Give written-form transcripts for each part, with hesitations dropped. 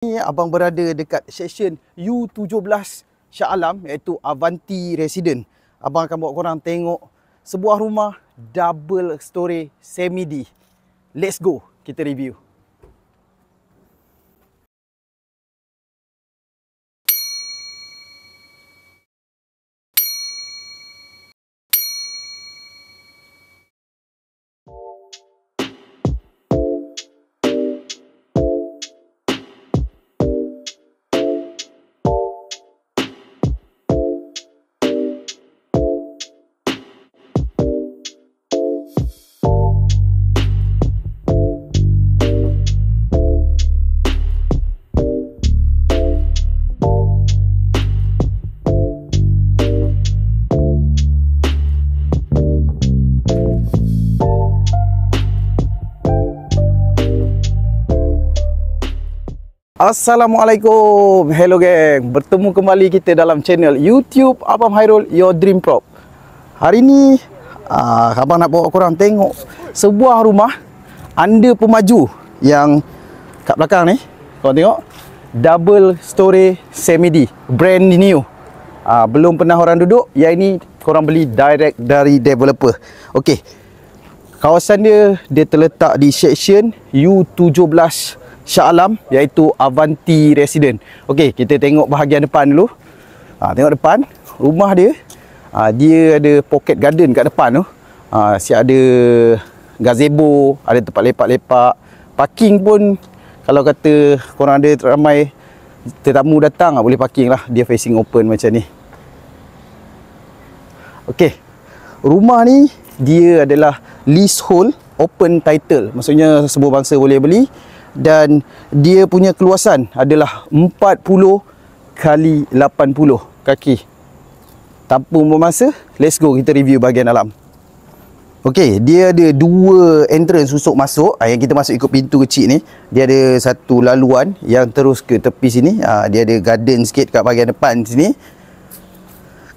Ni abang berada dekat seksyen U17 Shah Alam, iaitu Avanti Resident. Abang akan bawa korang tengok sebuah rumah double story semi-D. Let's go, kita review. Assalamualaikum, hello geng. Bertemu kembali kita dalam channel YouTube Abang Hairul, Your Dream Prop. Hari ni abang nak bawa korang tengok sebuah rumah under pemaju yang kat belakang ni. Korang tengok, double story semi-D, brand new. Belum pernah orang duduk. Yang ini korang beli direct dari developer. Okey, kawasan dia terletak di seksyen U17 Shah Alam, iaitu Avanti Resident. Okey, kita tengok bahagian depan dulu. Tengok depan rumah dia. Dia ada pocket garden kat depan tu. Siap ada gazebo, ada tempat lepak-lepak. Parking pun kalau kata korang ada ramai tetamu datang, boleh parking lah. Dia facing open macam ni. Okey, rumah ni dia adalah leasehold open title. Maksudnya semua bangsa boleh beli. Dan dia punya keluasan adalah 40 kali 80 kaki. Tanpa membuang masa, let's go kita review bahagian dalam. Okey, dia ada dua entrance untuk masuk. Yang kita masuk ikut pintu kecil ni, dia ada satu laluan yang terus ke tepi sini. Dia ada garden sikit kat bahagian depan sini.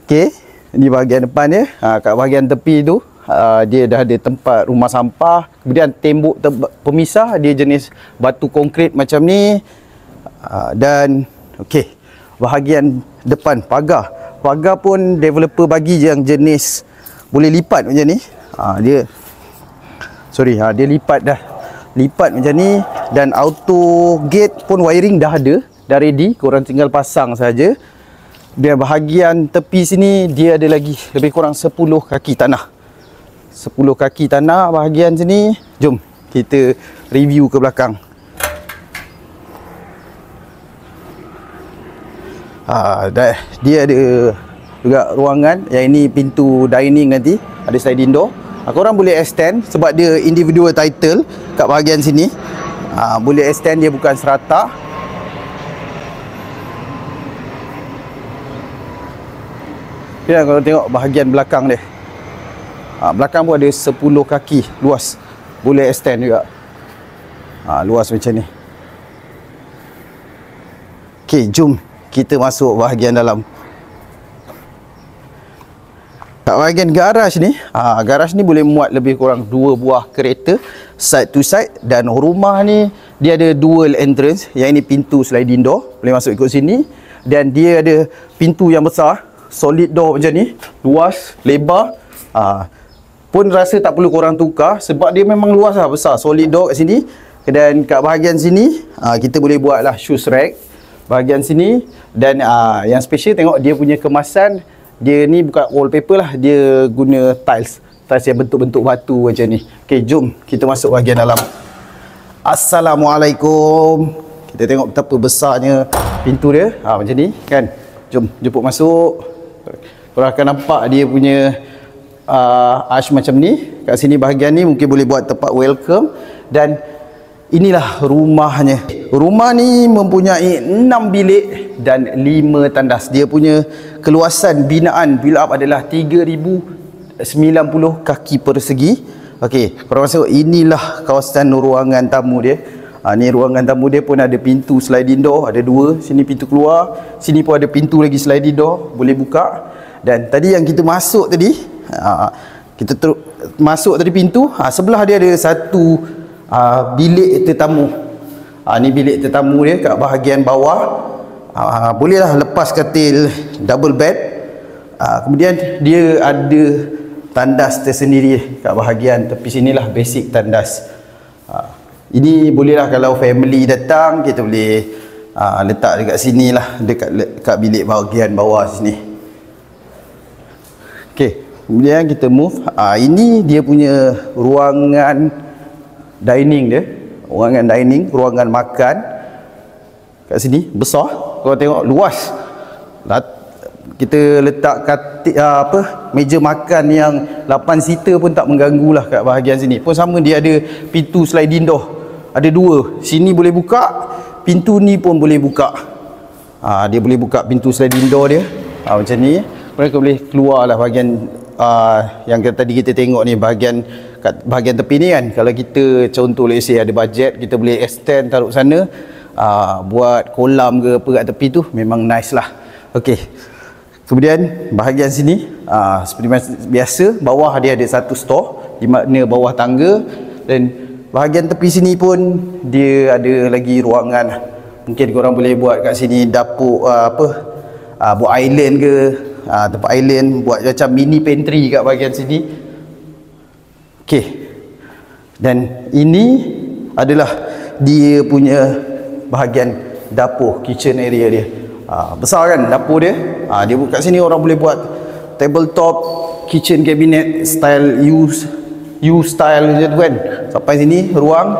Okey, ni bahagian depan dia. Kat bahagian tepi tu dia dah ada tempat rumah sampah. Kemudian tembok pemisah, dia jenis batu konkrit macam ni. Dan okey, bahagian depan pagar pun developer bagi yang jenis boleh lipat macam ni. Dia lipat macam ni. Dan auto gate pun wiring dah ada, dah ready, korang tinggal pasang saja. Dan bahagian tepi sini dia ada lagi lebih kurang 10 kaki tanah. 10 kaki tanah bahagian sini. Jom kita review ke belakang. Dia ada juga ruangan. Yang ini pintu dining nanti, ada sliding door. Korang boleh extend sebab dia individual title kat bahagian sini. Boleh extend, dia bukan serata. Ya, kalau tengok bahagian belakang dia, belakang pun ada 10 kaki luas. Boleh extend juga. Luas macam ni. Okey, jom kita masuk bahagian dalam. Kat bahagian garaj ni, garaj ni boleh muat lebih kurang 2 buah kereta side to side. Dan rumah ni dia ada dual entrance. Yang ini pintu sliding door, boleh masuk ikut sini. Dan dia ada pintu yang besar, solid door macam ni, luas, lebar. Pun rasa tak perlu korang tukar sebab dia memang luas lah, besar, solid door kat sini. Dan kat bahagian sini kita boleh buat lah shoes rack bahagian sini. Dan yang special, tengok dia punya kemasan. Dia ni bukan wallpaper lah, dia guna tiles yang bentuk-bentuk batu macam ni. Okey, jom kita masuk bahagian dalam. Assalamualaikum. Kita tengok betapa besarnya pintu dia, macam ni kan. Jom jemput masuk. Korang akan nampak dia punya arch macam ni. Kat sini bahagian ni mungkin boleh buat tempat welcome. Dan inilah rumahnya. Rumah ni mempunyai 6 bilik dan 5 tandas. Dia punya keluasan binaan build up adalah 3090 kaki persegi. Okey, korang masuk. Inilah kawasan ruangan tamu dia. Ni ruangan tamu dia pun ada pintu sliding door, ada 2. Sini pintu keluar, sini pun ada pintu lagi sliding door, boleh buka. Dan tadi yang kita masuk tadi, kita masuk tadi pintu, sebelah dia ada satu bilik tetamu. Ni bilik tetamu dia kat bahagian bawah. Bolehlah lepas katil double bed. Kemudian dia ada tandas tersendiri kat bahagian tepi sinilah, basic tandas. Ini bolehlah kalau family datang, kita boleh letak dekat sini lah, dekat bilik bahagian bawah sini. Okey, kemudian kita move. Ini dia punya ruangan dining dia, ruangan makan kat sini besar. Kau tengok luas. Kita letak meja makan yang 8 seater pun tak mengganggu lah kat bahagian sini. Pun sama, dia ada pintu sliding door. Ada 2. Sini boleh buka, pintu ni pun boleh buka. Dia boleh buka pintu sliding door dia. Macam ni. Mereka boleh keluar lah bahagian yang tadi kita tengok ni, kat bahagian tepi ni kan. Kalau kita contoh let's say ada bajet, kita boleh extend taruh sana, buat kolam ke apa kat tepi tu, memang nice lah. Okey. Kemudian bahagian sini seperti biasa, bawah dia ada satu store, di mana bawah tangga, dan bahagian tepi sini pun dia ada lagi ruangan. Mungkin korang boleh buat kat sini dapur buat island ke, tempat island, buat macam mini pantry kat bahagian sini. Okey. Dan ini adalah dia punya bahagian dapur, kitchen area dia. Besar kan dapur dia. Dia kat sini orang boleh buat tabletop kitchen cabinet style U style macam tu kan. Sampai sini ruang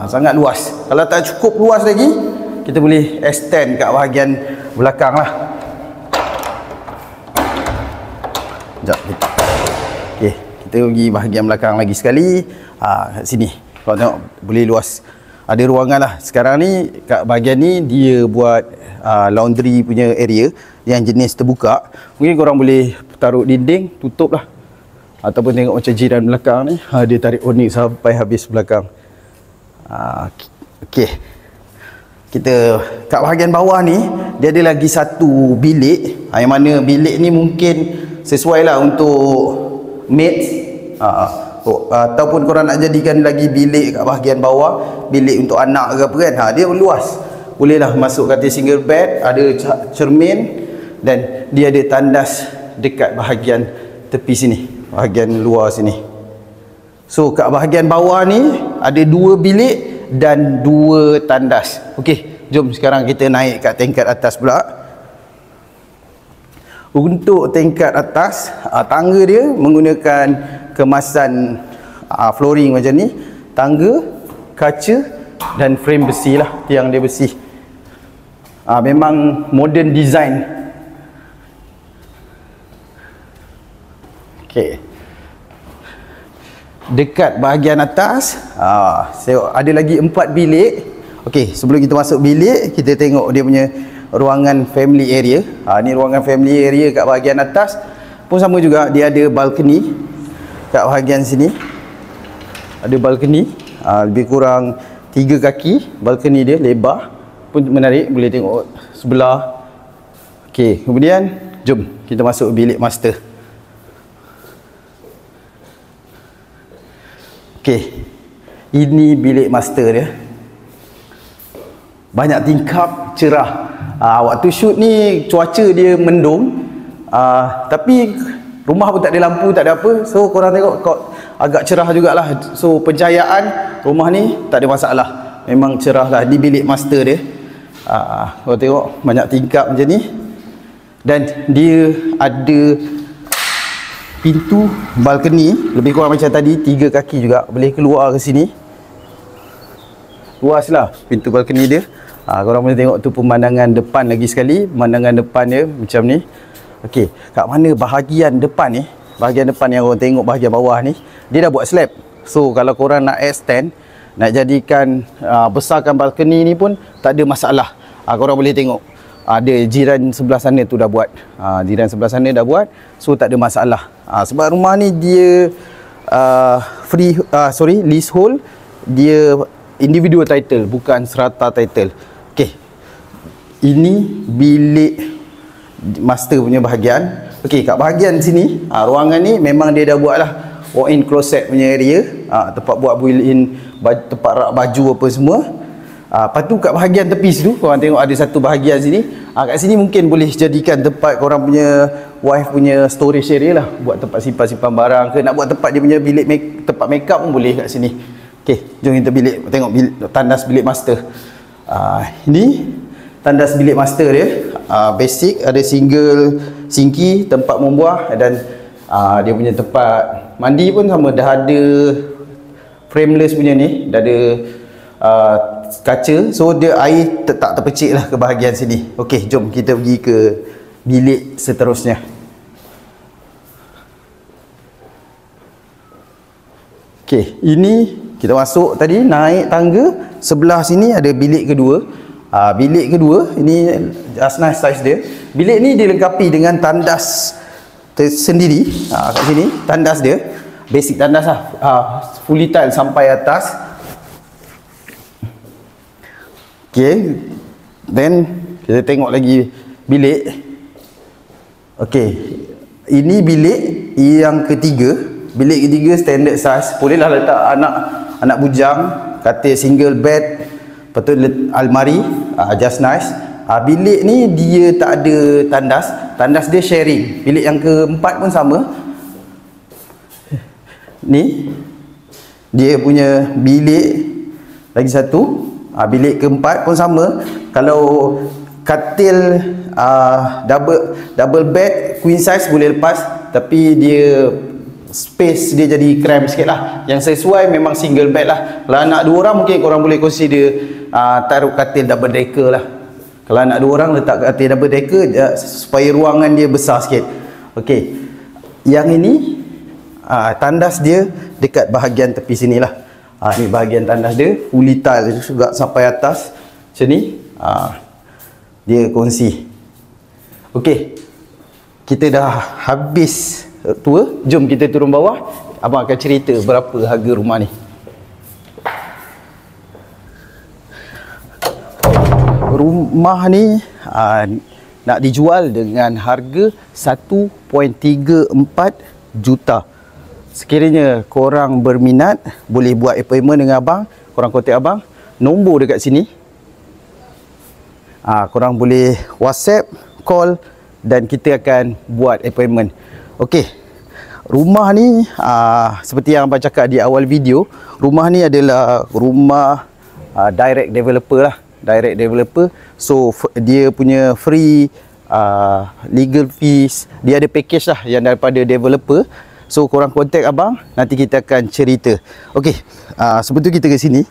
sangat luas. Kalau tak cukup luas lagi, kita boleh extend kat bahagian belakang lah. Sekejap. Okey, kita pergi bahagian belakang lagi sekali. Kat sini kau tengok boleh luas. Ada ruangan lah. Sekarang ni kat bahagian ni dia buat laundry punya area yang jenis terbuka. Mungkin korang boleh taruh dinding, tutup lah. Ataupun tengok macam jiran belakang ni, dia tarik Onyx sampai habis belakang. Okey. Kita kat bahagian bawah ni, dia ada lagi satu bilik. Yang mana bilik ni mungkin sesuai lah untuk maids. Ataupun korang nak jadikan lagi bilik kat bahagian bawah, bilik untuk anak ke apa kan. Dia luas. Bolehlah masuk katil single bed, ada cermin, dan dia ada tandas dekat bahagian tepi sini, bahagian luar sini. So kat bahagian bawah ni ada 2 bilik dan 2 tandas. Okey, jom sekarang kita naik kat tingkat atas pula. Untuk tingkat atas, tangga dia menggunakan kemasan flooring macam ni, tangga, kaca dan frame besi lah, tiang dia besi. Memang modern design. Okey. Dekat bahagian atas, ada lagi 4 bilik. Okey, sebelum kita masuk bilik, kita tengok dia punya ruangan family area. Ni ruangan family area kat bahagian atas. Pun sama juga, dia ada balcony kat bahagian sini. Ada balcony, lebih kurang 3 kaki. Balcony dia lebar, pun menarik, boleh tengok sebelah. Okey, kemudian jom kita masuk bilik master. Okey, ini bilik master dia. Banyak tingkap, cerah. Waktu shoot ni cuaca dia mendung, tapi rumah pun tak ada lampu, tak ada apa. So korang tengok agak cerah jugalah. So pencahayaan rumah ni tak ada masalah, memang cerah lah. Di bilik master dia, korang tengok banyak tingkap macam ni. Dan dia ada pintu balcony, lebih kurang macam tadi, 3 kaki juga, boleh keluar ke sini. Luas lah pintu balcony dia. Korang boleh tengok tu pemandangan depan lagi sekali. Pemandangan depan dia macam ni. Okey, kat mana bahagian depan ni, bahagian depan yang korang tengok bahagian bawah ni, dia dah buat slab. So kalau korang nak extend, nak jadikan besarkan balcony ni pun tak ada masalah. Korang boleh tengok ada jiran sebelah sana tu dah buat. Jiran sebelah sana dah buat. So tak ada masalah. Sebab rumah ni dia leasehold. Dia individual title, bukan serata title. Okey, ini bilik master punya bahagian. Okey, kat bahagian sini, ruangan ni memang dia dah buat lah walk-in closet punya area. Tempat buat built-in, tempat rak baju apa semua. Lepas tu kat bahagian tepi situ, korang tengok ada satu bahagian sini. Kat sini mungkin boleh jadikan tempat korang punya wife punya storage area lah. Buat tempat simpan-simpan barang ke, nak buat tempat dia punya bilik tempat make up pun boleh kat sini. Okay, jom kita tengok tandas bilik master. Ini tandas bilik master dia. Basic, ada single sinki, tempat membuah, dan dia punya tempat mandi pun sama, dah ada frameless punya ni, dah ada kaca, so dia air tak terpecik lah ke bahagian sini. Okey, jom kita pergi ke bilik seterusnya. Okey, ini kita masuk tadi, naik tangga, sebelah sini ada bilik kedua. Bilik kedua ini just nice size dia. Bilik ni dilengkapi dengan tandas tersendiri. Kat sini tandas dia, basic tandas lah, fully tile sampai atas. Okay, then kita tengok lagi bilik. Okay, ini bilik yang ketiga. Bilik ketiga standard size. Bolehlah letak anak bujang, katil single bed, lepas tu almari, just nice. Bilik ni dia tak ada tandas. Tandas dia sharing. Bilik yang keempat pun sama. Ni dia punya bilik lagi satu. Bilik keempat pun sama. Kalau katil double bed queen size boleh lepas, tapi dia space dia jadi cramp sikit lah. Yang sesuai memang single bed lah. Kalau anak 2 orang mungkin korang boleh consider taruh katil double decker lah. Kalau anak 2 orang letak katil double decker supaya ruangan dia besar sikit. Okey, yang ini tandas dia dekat bahagian tepi sini lah. Ni bahagian tandas dia, fully tile juga sampai atas macam ni. Dia kongsi. Okey, kita dah habis tour. Jom kita turun bawah. Abang akan cerita berapa harga rumah ni. Rumah ni nak dijual dengan harga 1.34 juta. Sekiranya korang berminat, boleh buat appointment dengan abang. Korang kontak abang, nombor dekat sini. Korang boleh WhatsApp, call, dan kita akan buat appointment. Okey, rumah ni seperti yang abang cakap di awal video, rumah ni adalah rumah direct developer lah. Direct developer. So dia punya free legal fees, dia ada package lah yang daripada developer. So korang kontak abang, nanti kita akan cerita. Okey, sebelum tu kita ke sini.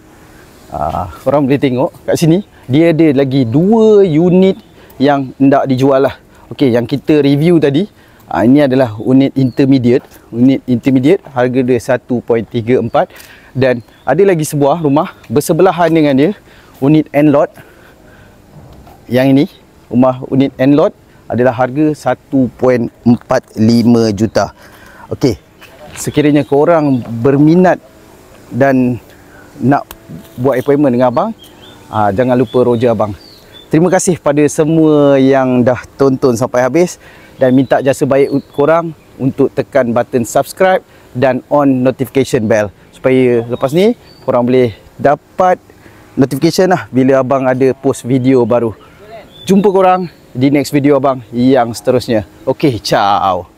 Korang boleh tengok kat sini, dia ada lagi 2 unit yang hendak dijual lah. Okey, yang kita review tadi, ini adalah unit intermediate. Unit intermediate harga dia 1.34. Dan ada lagi sebuah rumah bersebelahan dengan dia, unit end lot. Yang ini, rumah unit end lot adalah harga 1.45 juta. Okey, sekiranya korang berminat dan nak buat appointment dengan abang, jangan lupa roja abang. Terima kasih pada semua yang dah tonton sampai habis, dan minta jasa baik korang untuk tekan button subscribe dan on notification bell, supaya lepas ni korang boleh dapat notification lah bila abang ada post video baru. Jumpa korang di next video abang yang seterusnya. Okey, ciao.